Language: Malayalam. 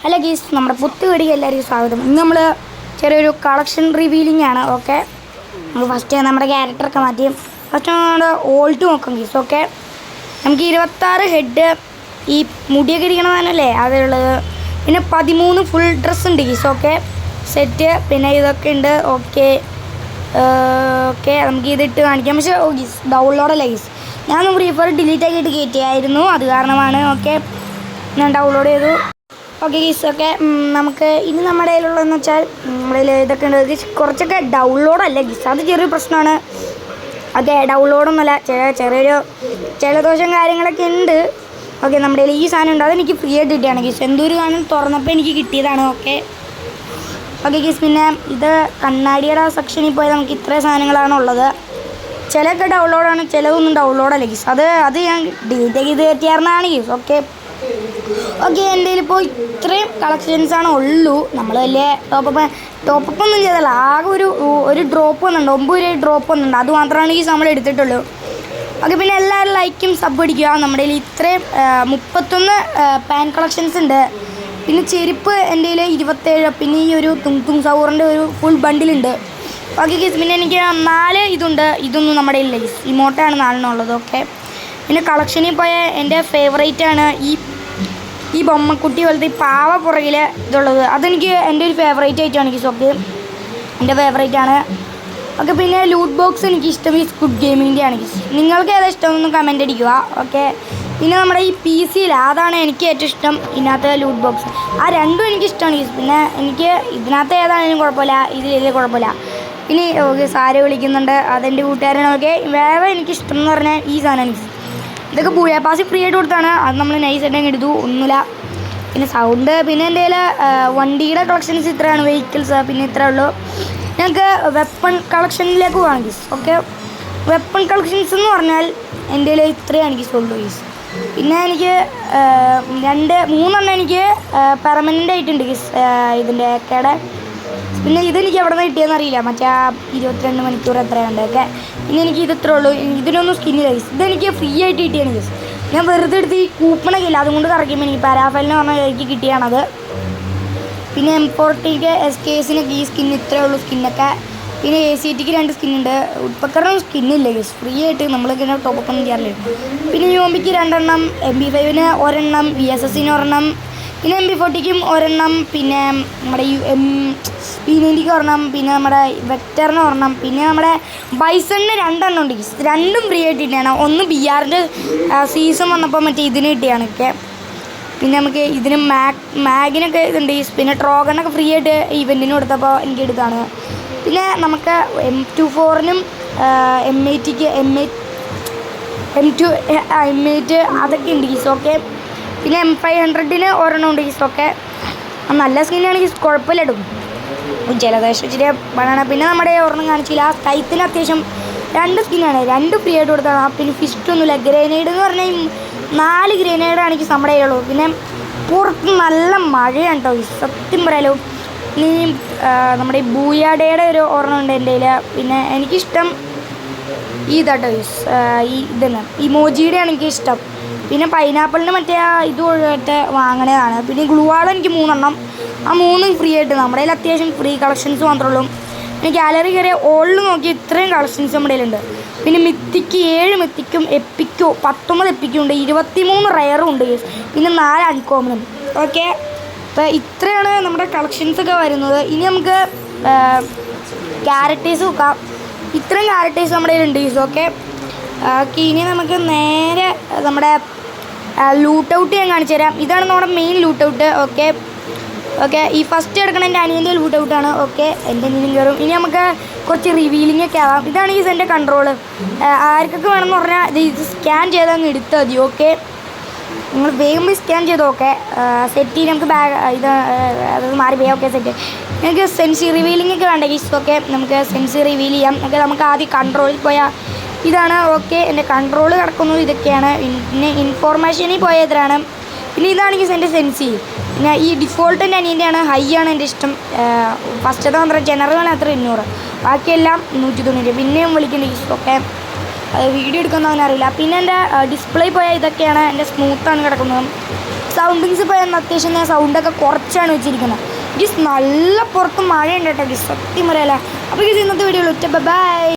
ഹലോ ഗീസ്, നമ്മുടെ പുത്തുകടിക്ക് എല്ലാവർക്കും സ്വാഗതം. ഇന്ന് നമ്മൾ ചെറിയൊരു കളക്ഷൻ റിവീലിംഗ് ആണ്. ഓക്കെ, നമുക്ക് ഫസ്റ്റ് നമ്മുടെ ക്യാരക്ടറൊക്കെ മാറ്റി ഫസ്റ്റ് നമ്മുടെ ഓൾട്ട് നോക്കാം ഗീസ്. ഓക്കെ, നമുക്ക് 26 ഹെഡ് ഈ മുടിയൊക്കെ ഇരിക്കണതല്ലേ അതുള്ളത്. പിന്നെ 13 ഫുൾ ഡ്രസ്സ് ഉണ്ട് ഗീസ്. ഓക്കെ, സെറ്റ് പിന്നെ ഇതൊക്കെ ഉണ്ട്. ഓക്കെ ഓക്കെ നമുക്ക് ഇതിട്ട് കാണിക്കാം. പക്ഷേ ഗീസ് ഡൗൺലോഡല്ല ഗീസ്, ഞാൻ ഫ്രീ ഫയർ ഡിലീറ്റ് ആക്കിയിട്ട് കയറ്റിയായിരുന്നു, അത് കാരണമാണ്. ഓക്കെ, ഞാൻ ഡൗൺലോഡ് ചെയ്തു. ഓക്കെ ഗീസ്, ഓക്കെ നമുക്ക് ഇനി നമ്മുടെ കയ്യിലുള്ളതെന്ന് വെച്ചാൽ നമ്മുടെ കയ്യിൽ ഇതൊക്കെ ഉണ്ട്. കുറച്ചൊക്കെ ഡൗൺലോഡല്ല ഗീസ്, അത് ചെറിയൊരു പ്രശ്നമാണ്. ഓക്കെ, ഡൗൺലോഡൊന്നുമല്ല, ചെറിയൊരു ജലദോഷം കാര്യങ്ങളൊക്കെ ഉണ്ട്. ഓക്കെ, നമ്മുടെ കയ്യിൽ ഈ സാധനം ഉണ്ട്, അതെനിക്ക് ഫ്രീ ആയിട്ട് കിട്ടിയാണ് ഗീസ്. എന്തോരു സാധനം തുറന്നപ്പോൾ എനിക്ക് കിട്ടിയതാണ്. ഓക്കെ ഓക്കെ ഗീസ്, പിന്നെ ഇത് കണ്ണാടിയുടെ സെക്ഷനിൽ പോയാൽ നമുക്ക് ഇത്രയും സാധനങ്ങളാണ് ഉള്ളത്. ചിലതൊക്കെ ഡൗൺലോഡാണ്, ചിലതൊന്നും ഡൗൺലോഡല്ല ഗീസ്. അത് ഞാൻ ഡിലീറ്റ് ചെയ്ത് കയറ്റിയായിരുന്നതാണ് ഗീസ്. ഓക്കെ ഓക്കെ എൻ്റെ കയ്യിലിപ്പോൾ ഇത്രയും കളക്ഷൻസാണ് ഉള്ളൂ. നമ്മൾ വലിയ ടോപ്പപ്പ് ഒന്നും ചെയ്തല്ല, ആകെ ഒരു ഡ്രോപ്പ് വന്നിട്ടുണ്ട്, 9 രൂപ ഡ്രോപ്പ് വന്നിട്ടുണ്ട്, അത് മാത്രമാണ് ഈ നമ്മൾ എടുത്തിട്ടുള്ളൂ. ഓക്കെ, പിന്നെ എല്ലാവരും ലൈക്കും സബ് അടിക്കുക. നമ്മുടെ കയ്യിൽ ഇത്രയും 31 പാൻ കളക്ഷൻസ് ഉണ്ട്. പിന്നെ ചെരുപ്പ് എൻ്റെ കയ്യിൽ 27, പിന്നെ ഈ ഒരു തും സൗറിൻ്റെ ഒരു ഫുൾ ബണ്ടിലുണ്ട്. ഓക്കെ ഗീസ്, പിന്നെ എനിക്ക് 4 ഇതുണ്ട്, ഇതൊന്നും നമ്മുടെ കയ്യിലില്ല ഗീസ്, ഇമോട്ടാണ് 4 ഉള്ളത്. ഓക്കെ, പിന്നെ കളക്ഷനിൽ പോയ എൻ്റെ ഫേവറേറ്റാണ് ഈ ബൊമ്മക്കുട്ടി പോലത്തെ ഈ പാവ പുറകിൽ ഇതുള്ളത്. അതെനിക്ക് എൻ്റെ ഒരു ഫേവറേറ്റ് ആയിട്ടാണ് ഗീസ്. ഓക്കെ, എൻ്റെ ഫേവറേറ്റാണ്. ഓക്കെ, പിന്നെ ലൂട്ട് ബോക്സ് എനിക്ക് ഇഷ്ടം ഈ സ്ക്വിഡ് ഗെയിമിൻ്റെ ആണ് ഗീസ്. നിങ്ങൾക്ക് ഏതാ ഇഷ്ടമെന്നൊന്ന് കമൻറ്റ് അടിക്കുക. ഓക്കെ, പിന്നെ നമ്മുടെ ഈ PC അതാണ് എനിക്ക് ഏറ്റവും ഇഷ്ടം. ഇതിനകത്ത് ലൂട്ട് ബോക്സ് ആ രണ്ടും എനിക്കിഷ്ടമാണ് ഗീസ്. പിന്നെ എനിക്ക് ഇതിനകത്ത് ഏതാണെങ്കിലും കുഴപ്പമില്ല, ഇതിൽ കുഴപ്പമില്ല. പിന്നെ ഓക്കെ സാര വിളിക്കുന്നുണ്ട്, അതെൻ്റെ കൂട്ടുകാരനാണ്. ഓക്കെ, വേറെ എനിക്കിഷ്ടം എന്ന് പറഞ്ഞാൽ ഈ സാധനം ഗീസ്. ഇതൊക്കെ ബൂയ പാസ് ഫ്രീ ആയിട്ട് കൊടുത്താണ്, അത് നമ്മൾ നൈസായിട്ട് അങ്ങ് എടുത്തു, ഒന്നുമില്ല. പിന്നെ സൗണ്ട്, പിന്നെ എൻ്റെ കയ്യിൽ വണ്ടിയുടെ കളക്ഷൻസ് ഇത്രയാണ്, വെഹിക്കിൾസ് പിന്നെ ഇത്രയേ ഉള്ളൂ. ഞങ്ങൾക്ക് വെപ്പൺ കളക്ഷനിലേക്ക് പോകാം ഗീസ്. ഓക്കെ, വെപ്പൺ കളക്ഷൻസ് എന്ന് പറഞ്ഞാൽ എൻ്റെ കയ്യിൽ ഇത്രയാണ് ഗീസ് ഉള്ളൂ ഗീസ്. പിന്നെ എനിക്ക് 3 എനിക്ക് പെർമനൻ്റ് ആയിട്ടുണ്ട് ഗീസ് ഇതിൻ്റെ കട. പിന്നെ ഇതെനിക്ക് എവിടെ നിന്ന് കിട്ടിയെന്ന് അറിയില്ല, മറ്റേ 22 മണിക്കൂർ എത്രയുണ്ട്. ഓക്കെ, പിന്നെ എനിക്ക് ഇത് ഇത്രേ ഉള്ളൂ. ഇതിനൊന്നും സ്കിന്നില്ല ഗീസ്, ഇതെനിക്ക് ഫ്രീ ആയിട്ട് കിട്ടിയാണ് ഗീസ്. ഞാൻ വെറുതെ എടുത്ത് ഈ കൂപ്പണൊക്കെ ഇല്ല, അതുകൊണ്ട് കറക്കുമ്പോൾ എനിക്ക് പാരാഫലിന് പറഞ്ഞാൽ എനിക്ക് കിട്ടിയാണത്. പിന്നെ M40 SKSനൊക്കെ ഈ സ്കിൻ ഇത്രേ ഉള്ളൂ സ്കിന്നൊക്കെ. പിന്നെ ACTക്ക് 2 സ്കിന്നുണ്ട്. ഉൾപ്പക്കറിനും സ്കിന്നില്ല ഗീസ്, ഫ്രീ ആയിട്ട് നമ്മളിങ്ങനെ ടോപ്പപ്പ് ഒന്നും ചെയ്യാറില്ല. പിന്നെ UMPക്ക് 2 എണ്ണം, MP5ന് 1 എണ്ണം, VSSന് 1 എണ്ണം, പിന്നെ MP40ക്കും 1 എണ്ണം, പിന്നെ നമ്മുടെ P90ക്ക് 1 എണ്ണം, പിന്നെ നമ്മുടെ വെക്ടറിന് 1 എണ്ണം, പിന്നെ നമ്മുടെ ബൈസണിന് 2 എണ്ണം ഉണ്ട് ഗീസ്. രണ്ടും ഫ്രീ ആയിട്ട് കിട്ടിയാണ്. ഒന്ന് BRൻ്റെ സീസൺ വന്നപ്പോൾ മറ്റേ ഇതിന് കിട്ടിയാണ്. ഒക്കെ, പിന്നെ നമുക്ക് ഇതിന് മാഗിനൊക്കെ ഇതുണ്ട് ഗീസ്. പിന്നെ ട്രോഗനൊക്കെ ഫ്രീ ആയിട്ട് ഇവൻറ്റിന് കൊടുത്തപ്പോൾ എനിക്ക് എടുത്താണ്. പിന്നെ നമുക്ക് M24നും M8ക്ക് M8 അതൊക്കെ ഉണ്ട് ഗീസ്. ഓക്കെ, പിന്നെ M500ന് 1 എണ്ണം ഉണ്ട് ഗീസ്. ഓക്കെ, നല്ല സ്കിന്നാണ് ഗീസ്, കുഴപ്പമില്ല ഇടും. ജലദേശം ഇച്ചിരി വേണം. പിന്നെ നമ്മുടെ ഒരെണ്ണം കാണിച്ചില്ല, സ്കൈത്തിന് അത്യാവശ്യം 2 സ്കിന്നാണ്, 2 ഫ്രീ ആയിട്ട് കൊടുത്താണ്. പിന്നെ ഫിസ്റ്റൊന്നുമില്ല. ഗ്രനേഡ് എന്ന് പറഞ്ഞാൽ 4 ഗ്രനേഡാണ് എനിക്ക് നമ്മുടെ കയ്യിലുള്ളത്. പിന്നെ പുറത്ത് നല്ല മഴയാണ് കേട്ടോ ഗീസ്, സത്യം പറയാലോ. ഇനി നമ്മുടെ ഈ ബൂയാഡയുടെ ഒരു ഒരെണ്ണം ഉണ്ട് എൻ്റെ കയ്യിൽ. പിന്നെ എനിക്കിഷ്ടം ഇതാട്ടോ ഗീസ്, ഇതന്നെ ഇമോജിയുടെയാണ് എനിക്കിഷ്ടം. പിന്നെ പൈനാപ്പിളിന് മറ്റേ ഇത് ഒഴിവായിട്ട് വാങ്ങണതാണ്. പിന്നെ ഗ്ലൂവാൾ എനിക്ക് 3 എണ്ണം, ആ 3 ഫ്രീ ആയിട്ട്. നമ്മുടെ കയ്യിൽ അത്യാവശ്യം ഫ്രീ കളക്ഷൻസ് മാത്രമേ ഉള്ളൂ. പിന്നെ ഗാലറി കയറിയ ഓളിൽ നോക്കി ഇത്രയും കളക്ഷൻസ് നമ്മുടെ കയ്യിലുണ്ട്. പിന്നെ മിത്തിക്ക് 7 മിത്തിക്കും എപ്പിക്കും 19 എപ്പിക്കും ഉണ്ട്, 23 റയറും ഉണ്ട്. പിന്നെ 4 അൺകോമണും. ഓക്കെ, അപ്പോൾ ഇത്രയാണ് നമ്മുടെ കളക്ഷൻസൊക്കെ വരുന്നത്. ഇനി നമുക്ക് ക്യാരക്ടേഴ്സ് നോക്കാം. ഇത്രയും ക്യാരക്ടേഴ്സ് നമ്മുടെ കയ്യിലുണ്ട് ഗീസ്. ഓക്കെ ഓക്കെ, ഇനി നമുക്ക് നേരെ നമ്മുടെ ലൂട്ട് ഔട്ട് ഞാൻ കാണിച്ചു തരാം. ഇതാണ് നമ്മുടെ main loot out. Okay okay, ഈ ഫസ്റ്റ് എടുക്കണം എൻ്റെ അനിയൻ്റെ ലൂട്ട് ഔട്ടാണ്. ഓക്കെ, എൻ്റെ അനിയനും കയറും. ഇനി നമുക്ക് കുറച്ച് റിവീലിംഗ് ഒക്കെ ആവാം. ഇതാണ് ഈ എൻ്റെ കൺട്രോള്. ആർക്കൊക്കെ വേണമെന്ന് പറഞ്ഞാൽ ഇത് സ്കാൻ ചെയ്ത് അങ്ങ് എടുത്താൽ മതി. ഓക്കെ, നിങ്ങൾ വേഗം പോയി സ്കാൻ ചെയ്ത്. ഓക്കെ, സെറ്റ് ചെയ്ത് നമുക്ക് ഇത് അത് മാറിപ്പോയി. ഓക്കെ, സെറ്റ് നമുക്ക് സെൻസി റിവീലിംഗ് ഒക്കെ വേണ്ട ഗീസ്. ഓക്കെ, നമുക്ക് സെൻസി റിവീൽ ചെയ്യാം. ഓക്കെ, നമുക്ക് ആദ്യം കൺട്രോളിൽ പോയാൽ ഇതാണ്. ഓക്കെ, എൻ്റെ കൺട്രോൾ കിടക്കുന്നത് ഇതൊക്കെയാണ്. പിന്നെ ഇൻഫോർമേഷനിൽ പോയ എത്രയാണ്. പിന്നെ ഇതാണെങ്കിൽ എൻ്റെ സെൻസി. പിന്നെ ഈ ഡിഫോൾട്ട് എൻ്റെ അനിയൻ്റെയാണ്, ഹൈ ആണ് എൻ്റെ ഇഷ്ടം. ഫസ്റ്റത്തെ മാത്രം ജനറലാണ് അത്ര 200, ബാക്കിയെല്ലാം 190. പിന്നെയും വിളിക്കേണ്ട ഗീസ്. ഓക്കെ, അത് വീഡിയോ എടുക്കുന്നവനറിയില്ല. പിന്നെ എൻ്റെ ഡിസ്പ്ലേ പോയാൽ ഇതൊക്കെയാണ്, എൻ്റെ സ്മൂത്താണ് കിടക്കുന്നത്. സൗണ്ടിങ്സ് ഇപ്പോൾ അത്യാവശ്യം ഞാൻ സൗണ്ടൊക്കെ കുറച്ചാണ് വെച്ചിരിക്കുന്നത്. ഗീസ് നല്ല പുറത്ത് മഴയുണ്ട് കേട്ടോ ഗീസ്, സത്യം പറയാല. അപ്പോൾ ഗീസ് ഇന്നത്തെ വീഡിയോ ഒറ്റ ബൈ.